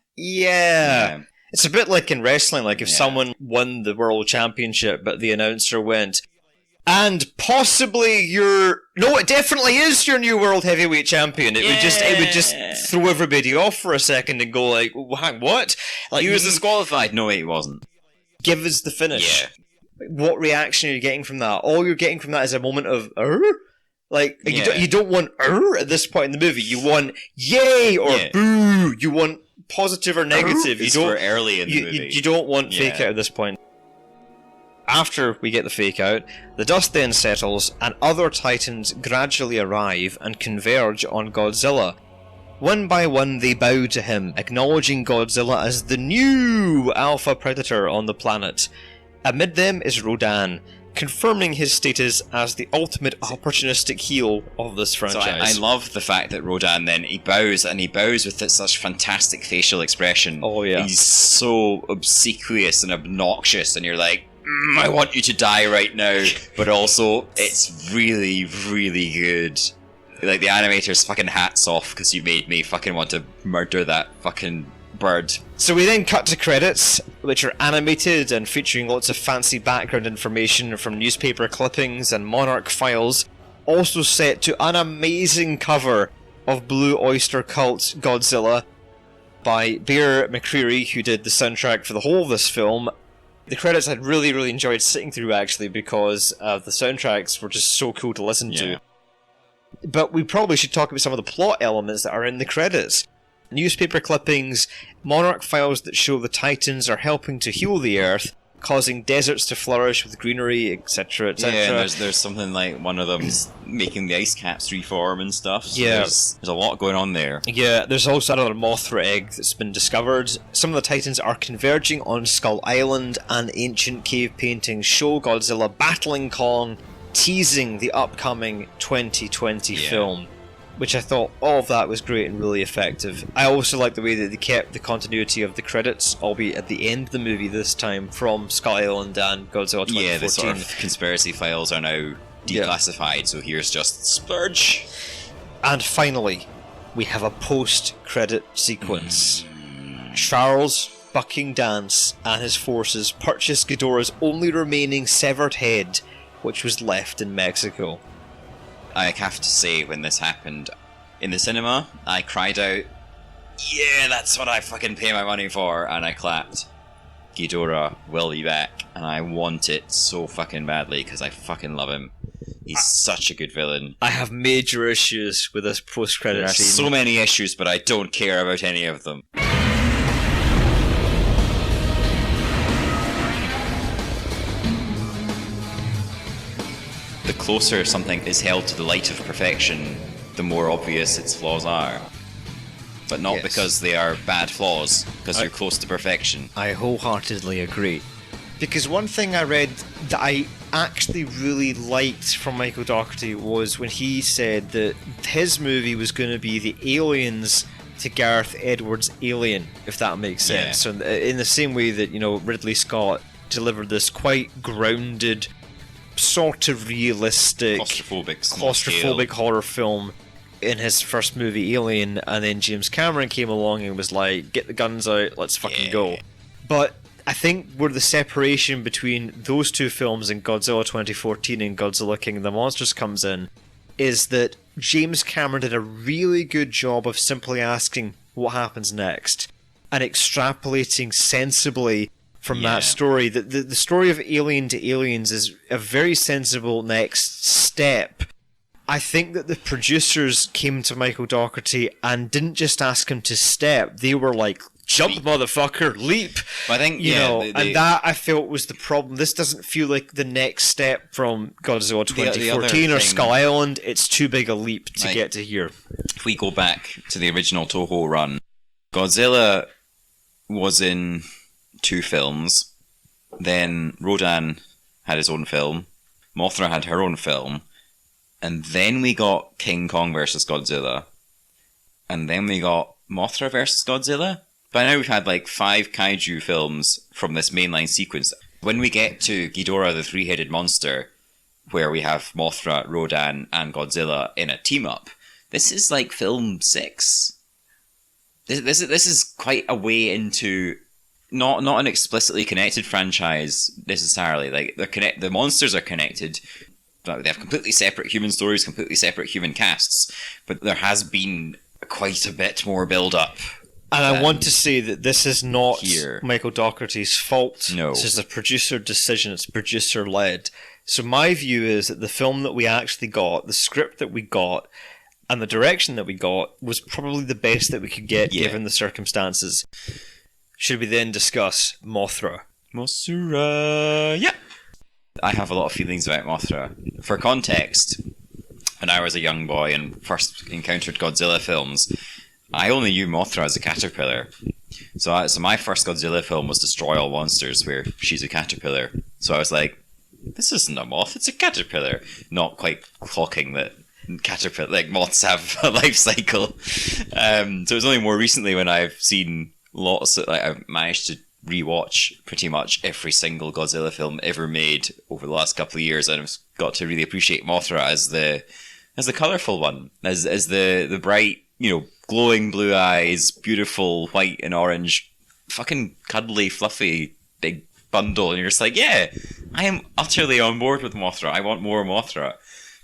It's a bit like in wrestling, like if someone won the world championship, but the announcer went, and possibly it definitely is your new world heavyweight champion. It would just throw everybody off for a second and go like, what? Like, he was disqualified. No, he wasn't. Give us the finish. Yeah. What reaction are you getting from that? All you're getting from that is a moment of, Like, you don't want at this point in the movie. You want yay or boo. You want positive or negative. You don't early in the movie. You don't want fake out at this point. After we get the fake out, the dust then settles and other titans gradually arrive and converge on Godzilla. One by one they bow to him, acknowledging Godzilla as the new alpha predator on the planet. Amid them is Rodan, confirming his status as the ultimate opportunistic heel of this franchise. So I love the fact that Rodan then, he bows with such fantastic facial expression. Oh yeah. He's so obsequious and obnoxious, and you're like, I want you to die right now, but also it's really, really good. Like, the animator's fucking hats off because you made me fucking want to murder that fucking bird. So we then cut to credits, which are animated and featuring lots of fancy background information from newspaper clippings and Monarch files, also set to an amazing cover of Blue Oyster Cult Godzilla by Bear McCreary, who did the soundtrack for the whole of this film. The credits I'd really, really enjoyed sitting through, actually, because the soundtracks were just so cool to listen to. But we probably should talk about some of the plot elements that are in the credits. Newspaper clippings, Monarch files that show the Titans are helping to heal the Earth, causing deserts to flourish with greenery, etc., etc. Yeah, and there's something like one of them's making the ice caps reform and stuff. So yeah. There's a lot going on there. Yeah, there's also another Mothra egg that's been discovered. Some of the Titans are converging on Skull Island, and ancient cave paintings show Godzilla battling Kong, teasing the upcoming 2020 film. Which I thought all of that was great and really effective. I also like the way that they kept the continuity of the credits, albeit at the end of the movie this time, from Skull Island and Godzilla 2014. Yeah, the sort of conspiracy files are now declassified, so here's just Splurge. And finally, we have a post-credit sequence. Charles fucking Dance and his forces purchased Ghidorah's only remaining severed head, which was left in Mexico. I have to say, when this happened in the cinema, I cried out, yeah, that's what I fucking pay my money for, and I clapped. Ghidorah will be back, and I want it so fucking badly, because I fucking love him. He's such a good villain. I have major issues with this post-credit scene. There are so many issues, but I don't care about any of them. closer something is held to the light of perfection, the more obvious its flaws are. But not because they are bad flaws, because you're close to perfection. I wholeheartedly agree. Because one thing I read that I actually really liked from Michael Dougherty was when he said that his movie was going to be the Aliens to Gareth Edwards' Alien, if that makes sense. So in the same way that, you know, Ridley Scott delivered this quite grounded, sort of realistic, claustrophobic horror film in his first movie, Alien, and then James Cameron came along and was like, get the guns out, let's fucking go. But I think where the separation between those two films and Godzilla 2014 and Godzilla King of the Monsters comes in is that James Cameron did a really good job of simply asking what happens next and extrapolating sensibly from that story. The story of Alien to Aliens is a very sensible next step. I think that the producers came to Michael Dougherty and didn't just ask him to step, they were like, jump, motherfucker, leap. Well, I think, and that I felt was the problem. This doesn't feel like the next step from Godzilla 2014 or Skull Island. It's too big a leap to get to here. If we go back to the original Toho run, Godzilla was in 2 films. Then Rodan had his own film. Mothra had her own film. And then we got King Kong versus Godzilla. And then we got Mothra versus Godzilla. By now we've had like 5 kaiju films from this mainline sequence. When we get to Ghidorah the Three-Headed Monster, where we have Mothra, Rodan, and Godzilla in a team-up, this is like film 6. This is quite a way into not an explicitly connected franchise necessarily. Like the monsters are connected. They have completely separate human stories, completely separate human casts, but there has been quite a bit more build-up. And I want to say that this is not here. Michael Dougherty's fault. No. This is a producer decision. It's producer-led. So my view is that the film that we actually got, the script that we got, and the direction that we got was probably the best that we could get given the circumstances. Should we then discuss Mothra? Mothra, yeah. I have a lot of feelings about Mothra. For context, when I was a young boy and first encountered Godzilla films, I only knew Mothra as a caterpillar. So my first Godzilla film was Destroy All Monsters, where she's a caterpillar. So I was like, this isn't a moth, it's a caterpillar. Not quite clocking that caterpillar, like moths have a life cycle. So it was only more recently when I've seen lots of, like, I've managed to rewatch pretty much every single Godzilla film ever made over the last couple of years, and I've got to really appreciate Mothra as the colourful one, as the bright, you know, glowing blue eyes, beautiful white and orange, fucking cuddly, fluffy, big bundle, and you're just like, yeah, I am utterly on board with Mothra. I want more Mothra.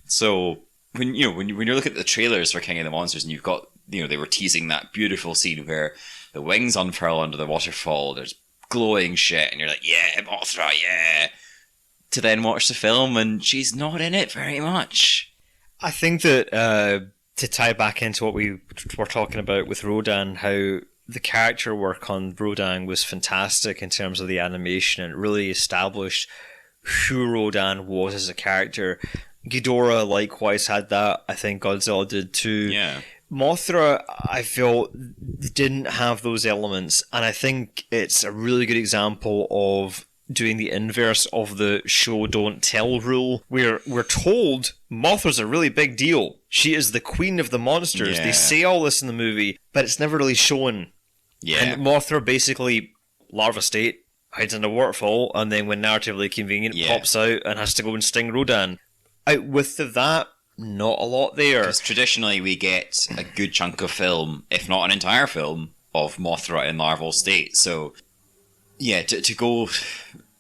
So when you're looking at the trailers for King of the Monsters, and you've got, you know, they were teasing that beautiful scene where the wings unfurl under the waterfall, there's glowing shit, and you're like, yeah, Mothra, yeah. To then watch the film, and she's not in it very much. I think that to tie back into what we were talking about with Rodan, how the character work on Rodan was fantastic in terms of the animation, and it really established who Rodan was as a character. Ghidorah likewise had that. I think Godzilla did too. Yeah. Mothra, I felt, didn't have those elements, and I think it's a really good example of doing the inverse of the show don't tell rule, where we're told Mothra's a really big deal. She is the queen of the monsters. Yeah. They say all this in the movie, but it's never really shown. Yeah. And Mothra basically, larva state, hides in a waterfall, and then when narratively convenient, pops out and has to go and sting Rodan. Out with that, not a lot there. Because traditionally we get a good chunk of film, if not an entire film, of Mothra in larval state. So, yeah, to go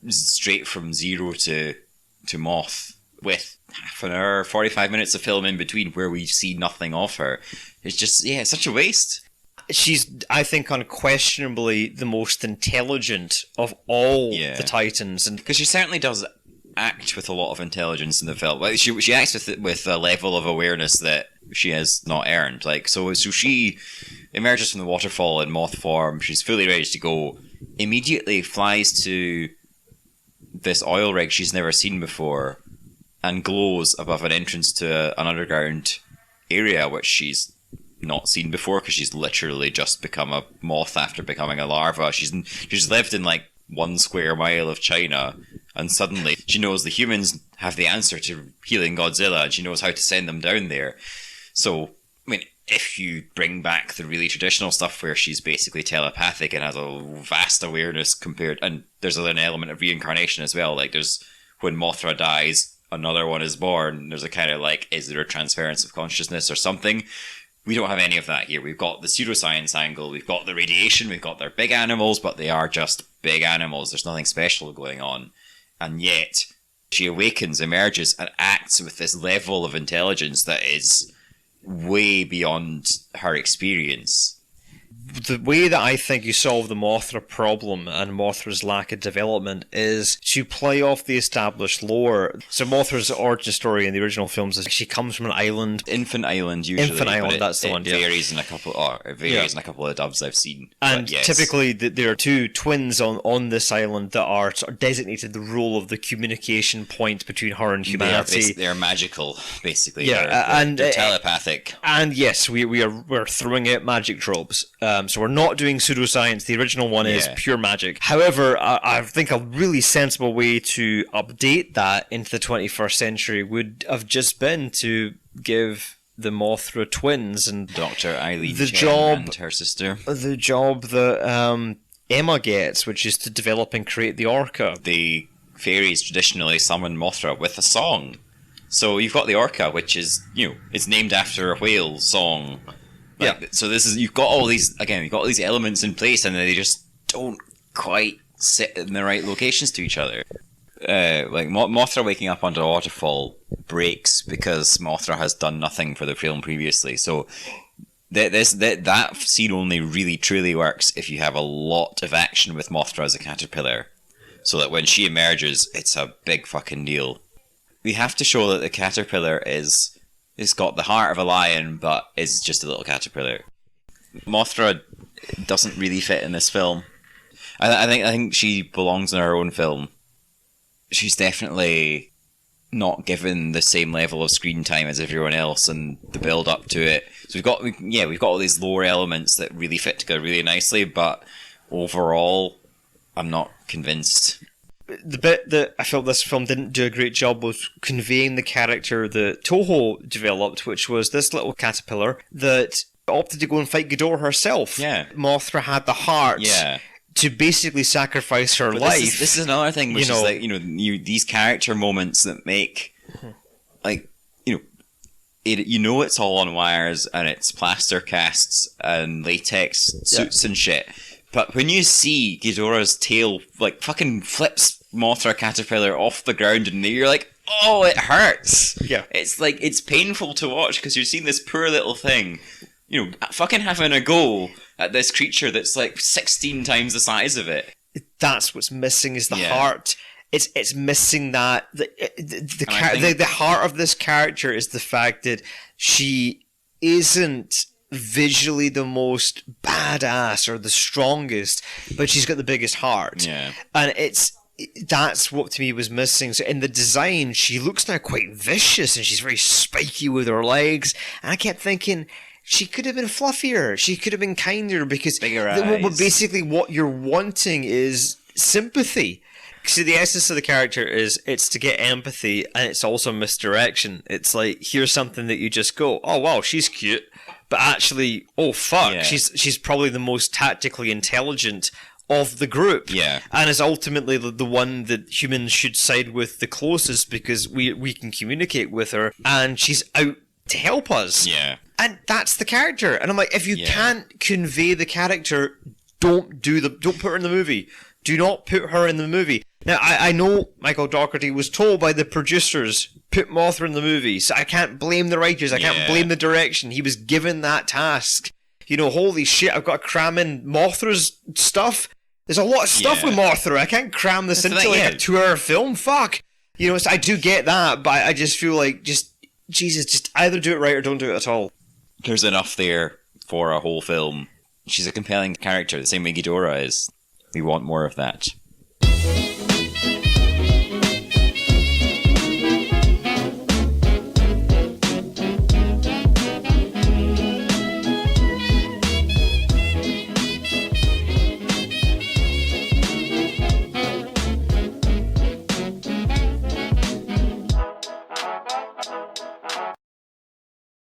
straight from zero to Moth with half an hour, 45 minutes of film in between where we see nothing of her, it's just, it's such a waste. She's, I think, unquestionably the most intelligent of all the Titans. And because she certainly does act with a lot of intelligence in the film. Like, she acts with a level of awareness that she has not earned. Like, so she emerges from the waterfall in moth form. She's fully ready to go. Immediately flies to this oil rig she's never seen before, and glows above an entrance to an underground area, which she's not seen before because she's literally just become a moth after becoming a larva. She's lived in like 1 square mile of China, and suddenly she knows the humans have the answer to healing Godzilla, and she knows how to send them down there. So, I mean, if you bring back the really traditional stuff where she's basically telepathic and has a vast awareness and there's an element of reincarnation as well, like there's when Mothra dies, another one is born, there's a kind of like, is there a transference of consciousness or something? We don't have any of that here. We've got the pseudoscience angle, we've got the radiation, we've got their big animals, but they are just big animals. There's nothing special going on. And yet, she awakens, emerges, and acts with this level of intelligence that is way beyond her experience. The way that I think you solve the Mothra problem and Mothra's lack of development is to play off the established lore. So Mothra's origin story in the original films is she comes from an island. Infant Island, usually. Infant Island, that's the one. It varies in a couple. It varies in a couple of dubs I've seen. And typically, there are 2 twins on this island that are sort of designated the role of the communication point between her and humanity. They're magical, basically. Yeah, they're telepathic. And yes, we're throwing out magic tropes. So we're not doing pseudoscience. The original one is pure magic. However, I think a really sensible way to update that into the 21st century would have just been to give the Mothra twins and Dr. Eileen the Chen job and her sister. The job that Emma gets, which is to develop and create the Orca. The fairies traditionally summon Mothra with a song. So you've got the Orca, which is, it's named after a whale song. So you've got all these elements in place, and they just don't quite sit in the right locations to each other. Like Mothra waking up under a waterfall breaks because Mothra has done nothing for the film previously. So that scene only really truly works if you have a lot of action with Mothra as a caterpillar, so that when she emerges, it's a big fucking deal. We have to show that the caterpillar it's got the heart of a lion, but is just a little caterpillar. Mothra doesn't really fit in this film. I think she belongs in her own film. She's definitely not given the same level of screen time as everyone else, and the build up to it. So we've got all these lore elements that really fit together really nicely, but overall, I'm not convinced. The bit that I felt this film didn't do a great job was conveying the character that Toho developed, which was this little caterpillar that opted to go and fight Ghidorah herself. Yeah. Mothra had the heart to basically sacrifice her life. This is another thing, which is like, these character moments that make, like, it's all on wires and it's plaster casts and latex suits and shit. But when you see Ghidorah's tail, like, fucking flips Mothra caterpillar off the ground, and you're like, oh, it hurts. Yeah. It's like, it's painful to watch because you're seeing this poor little thing, fucking having a go at this creature that's like 16 times the size of it. That's what's missing is the heart. It's missing that. The heart of this character is the fact that she isn't visually the most badass or the strongest, but she's got the biggest heart. Yeah. And that's what to me was missing. So in the design, she looks now quite vicious and she's very spiky with her legs. And I kept thinking, she could have been fluffier. She could have been kinder, because bigger eyes. Basically what you're wanting is sympathy. See, the essence of the character is it's to get empathy, and it's also misdirection. It's like, here's something that you just go, oh wow, she's cute. But actually, oh fuck, she's probably the most tactically intelligent of the group. Yeah. And is ultimately the one that humans should side with the closest, because we can communicate with her, and she's out to help us. Yeah. And that's the character. And I'm like, if you can't convey the character, don't put her in the movie. Do not put her in the movie. Now, I know Michael Dougherty was told by the producers, put Mothra in the movie, so I can't blame the writers, I can't blame the direction. He was given that task. Holy shit, I've got to cram in Mothra's stuff. There's a lot of stuff with Mothra. I can't cram this into like a 2-hour film. Fuck. So I do get that, but I just feel like, Jesus, just either do it right or don't do it at all. There's enough there for a whole film. She's a compelling character, the same way Ghidorah is. We want more of that.